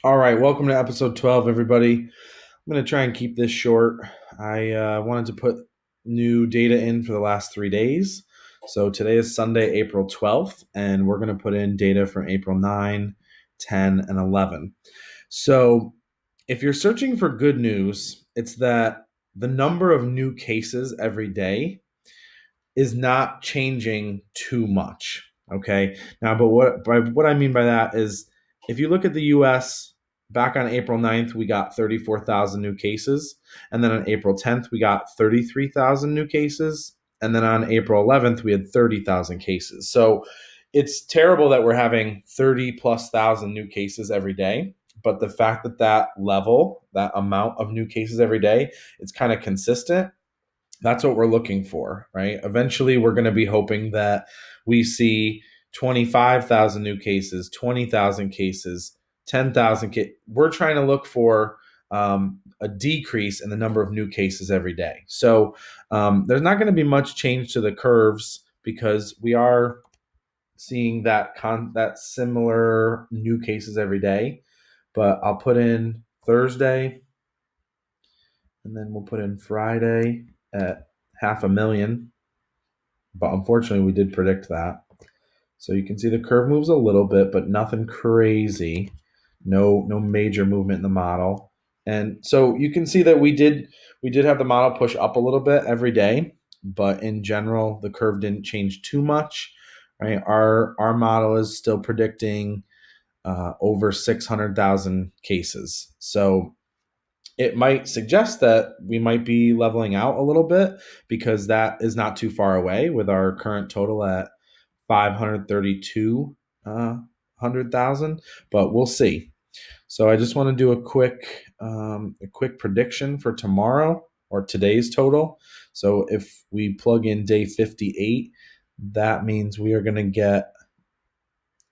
All right, welcome to episode 12, everybody. I'm going to try and keep this short. I wanted to put new data in for the last 3 days. So today is Sunday, April 12th, and we're going to put in data from April 9, 10, and 11. So if you're searching for good news, it's that the number of new cases every day is not changing too much. Okay. Now, but what I mean by that is if you look at the US, back on April 9th, we got 34,000 new cases. And then on April 10th, we got 33,000 new cases. And then on April 11th, we had 30,000 cases. So it's terrible that we're having 30 plus thousand new cases every day. But the fact that that level, that amount of new cases every day, it's kind of consistent, that's what we're looking for, right? Eventually, we're going to be hoping that we see 25,000 new cases, 20,000 cases, 10,000 cases. We're trying to look for a decrease in the number of new cases every day. So there's not going to be much change to the curves because we are seeing that similar new cases every day. But I'll put in Thursday, and then we'll put in Friday at 500,000. But unfortunately, we did predict that. So you can see the curve moves a little bit, but nothing crazy. No major movement in the model. And so you can see that we did have the model push up a little bit every day, but in general, the curve didn't change too much. Right? Our model is still predicting over 600,000 cases. So it might suggest that we might be leveling out a little bit because that is not too far away with our current total at 532 100,000, but we'll see. So I just want to do a quick prediction for tomorrow or today's total. So if we plug in day 58, that means we are going to get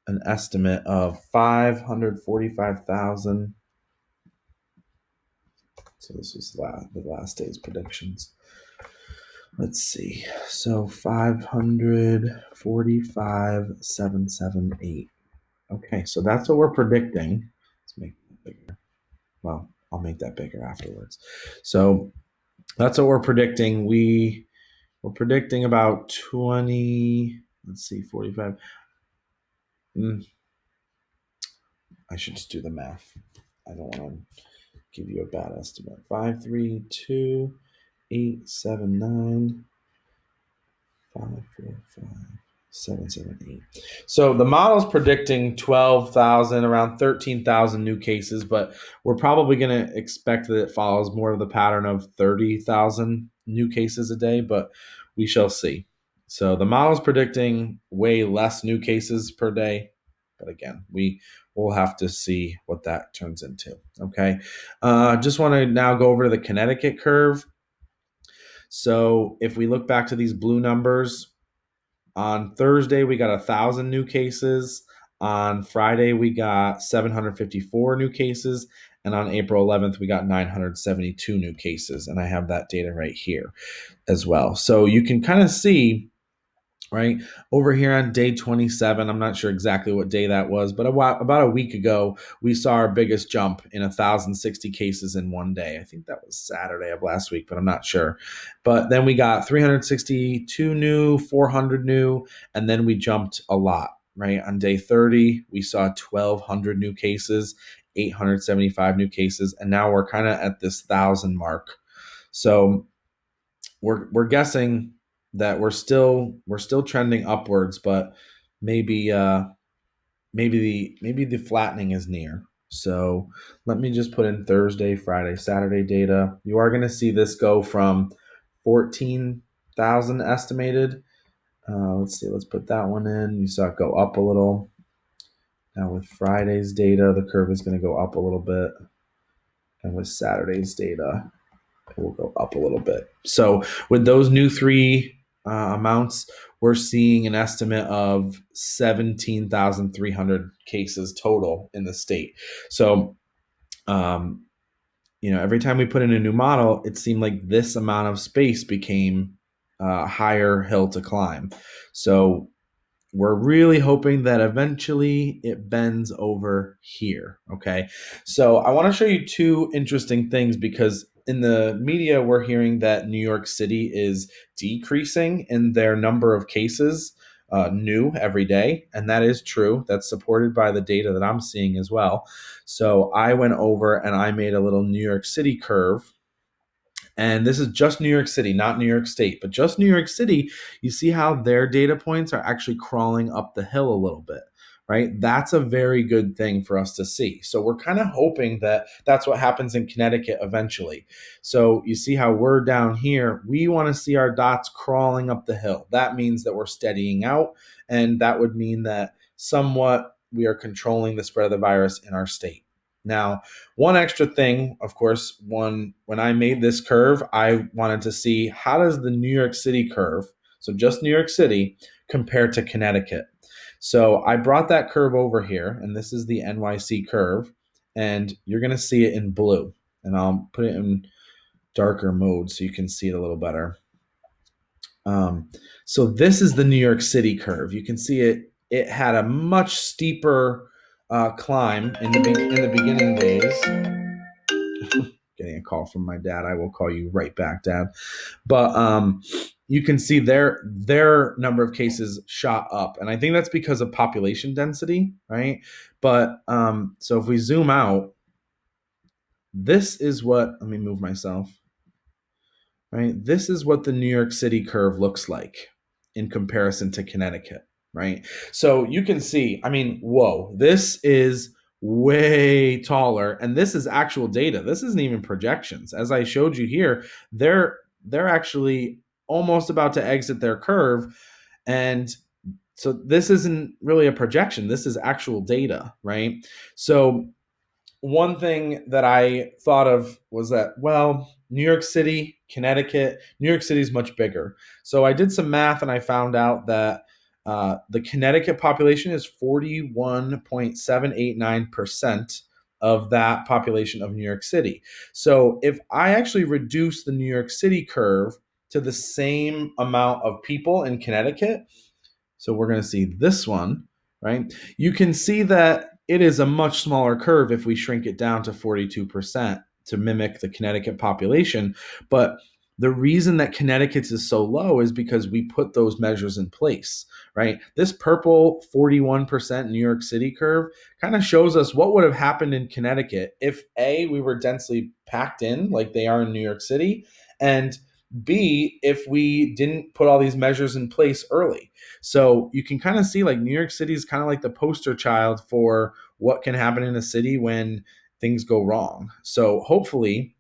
an estimate of 545,000. So this was the last day's predictions. Let's see. So 545,778. Okay, so that's what we're predicting. Let's make that bigger. Well, I'll make that bigger afterwards. So that's what we're predicting. We're predicting about 20. Let's see, 45. Mm, I should just do the math. I don't want to give you a bad estimate. 532,879. 545,778. So the model's predicting 12,000, around 13,000 new cases, but we're probably going to expect that it follows more of the pattern of 30,000 new cases a day, but we shall see. So the model's predicting way less new cases per day, but again, we will have to see what that turns into. Okay. Just want to now go over to the Connecticut curve. So if we look back to these blue numbers, on Thursday we got 1,000 new cases. On Friday we got 754 new cases, and on April 11th we got 972 new cases. And I have that data right here as well. So you can kind of see right over here on day 27. I'm not sure exactly what day that was, but about a week ago we saw our biggest jump in 1,060 cases in one day. I think that was Saturday of last week, but I'm not sure. But then we got 362 new, 400 new, and then we jumped a lot. Right on day 30 we saw 1,200 new cases, 875 new cases, and now we're kind of at this 1,000 mark. So we're guessing that we're still trending upwards, but maybe maybe the flattening is near. So let me just put in Thursday, Friday, Saturday data. You are going to see this go from 14,000 estimated. Let's see. Let's put that one in. You saw it go up a little. Now with Friday's data, the curve is going to go up a little bit, and with Saturday's data, it will go up a little bit. So with those new three amounts, we're seeing an estimate of 17,300 cases total in the state. So, every time we put in a new model, it seemed like this amount of space became a higher hill to climb. So we're really hoping that eventually it bends over here. Okay. So I want to show you two interesting things because in the media, we're hearing that New York City is decreasing in their number of cases new every day. And that is true. That's supported by the data that I'm seeing as well. So I went over and I made a little New York City curve, and this is just New York City, not New York State, but just New York City. You see how their data points are actually crawling up the hill a little bit, right? That's a very good thing for us to see. So we're kind of hoping that that's what happens in Connecticut eventually. So you see how we're down here. We want to see our dots crawling up the hill. That means that we're steadying out, and that would mean that somewhat we are controlling the spread of the virus in our state. Now, one extra thing, of course, when I made this curve, I wanted to see how does the New York City curve, so just New York City, compare to Connecticut. So I brought that curve over here, and this is the NYC curve, and you're going to see it in blue. And I'll put it in darker mode so you can see it a little better. So this is the New York City curve. You can see it. It had a much steeper climb in the beginning days. Getting a call from my dad. I will call you right back, Dad. But you can see their number of cases shot up, and I think that's because of population density, right? But so if we zoom out, this is what. Let me move myself. Right, this is what the New York City curve looks like in comparison to Connecticut, right? So you can see. I mean, whoa, this is way taller, and this is actual data. This isn't even projections. As I showed you here, they're actually almost about to exit their curve, and so this isn't really a projection. This is actual data, right? So one thing that I thought of was that, well, New York City, Connecticut, New York City is much bigger. So I did some math and I found out that the Connecticut population is 41.789% of that population of New York City. So if I actually reduce the New York City curve to the same amount of people in Connecticut, so we're going to see this one, right? You can see that it is a much smaller curve if we shrink it down to 42% to mimic the Connecticut population. But the reason that Connecticut's is so low is because we put those measures in place, right? This purple 41% New York City curve kind of shows us what would have happened in Connecticut if A, we were densely packed in like they are in New York City, and B, if we didn't put all these measures in place early. So you can kind of see like New York City is kind of like the poster child for what can happen in a city when things go wrong. So hopefully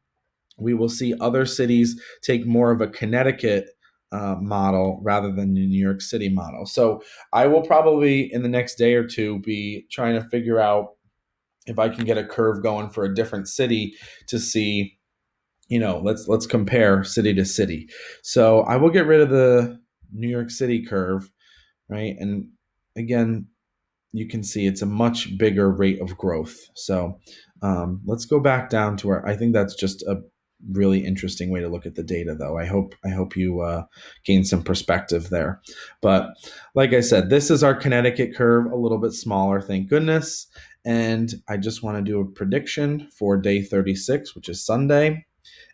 we will see other cities take more of a Connecticut model rather than the New York City model. So I will probably in the next day or two be trying to figure out if I can get a curve going for a different city to see, let's compare city to city. So I will get rid of the New York City curve, right? And again, you can see it's a much bigger rate of growth. So let's go back down to where I think that's just a really interesting way to look at the data, though. I hope you gain some perspective there. But like I said, this is our Connecticut curve, a little bit smaller, thank goodness. And I just want to do a prediction for day 36, which is Sunday.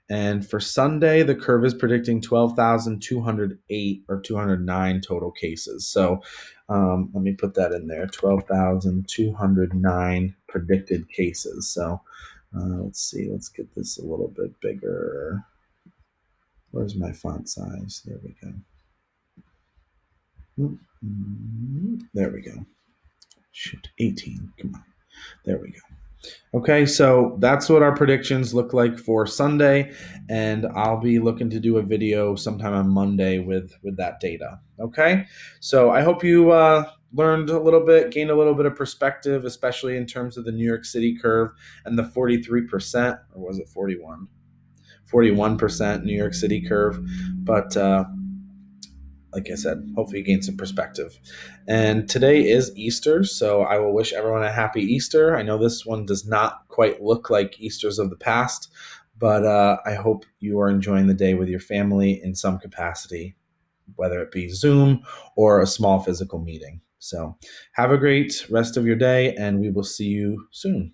And for Sunday, the curve is predicting 12,208 or 209 total cases. So let me put that in there, 12,209 predicted cases. So let's see, let's get this a little bit bigger. Where's my font size? There we go. There we go. Shoot, 18. Come on. There we go. Okay, so that's what our predictions look like for Sunday, and I'll be looking to do a video sometime on Monday with that data. Okay, so I hope you learned a little bit, gained a little bit of perspective, especially in terms of the New York City curve and the 43%, or was it 41? 41% New York City curve, but like I said, hopefully you gain some perspective. And today is Easter, so I will wish everyone a happy Easter. I know this one does not quite look like Easters of the past, but I hope you are enjoying the day with your family in some capacity, whether it be Zoom or a small physical meeting. So have a great rest of your day, and we will see you soon.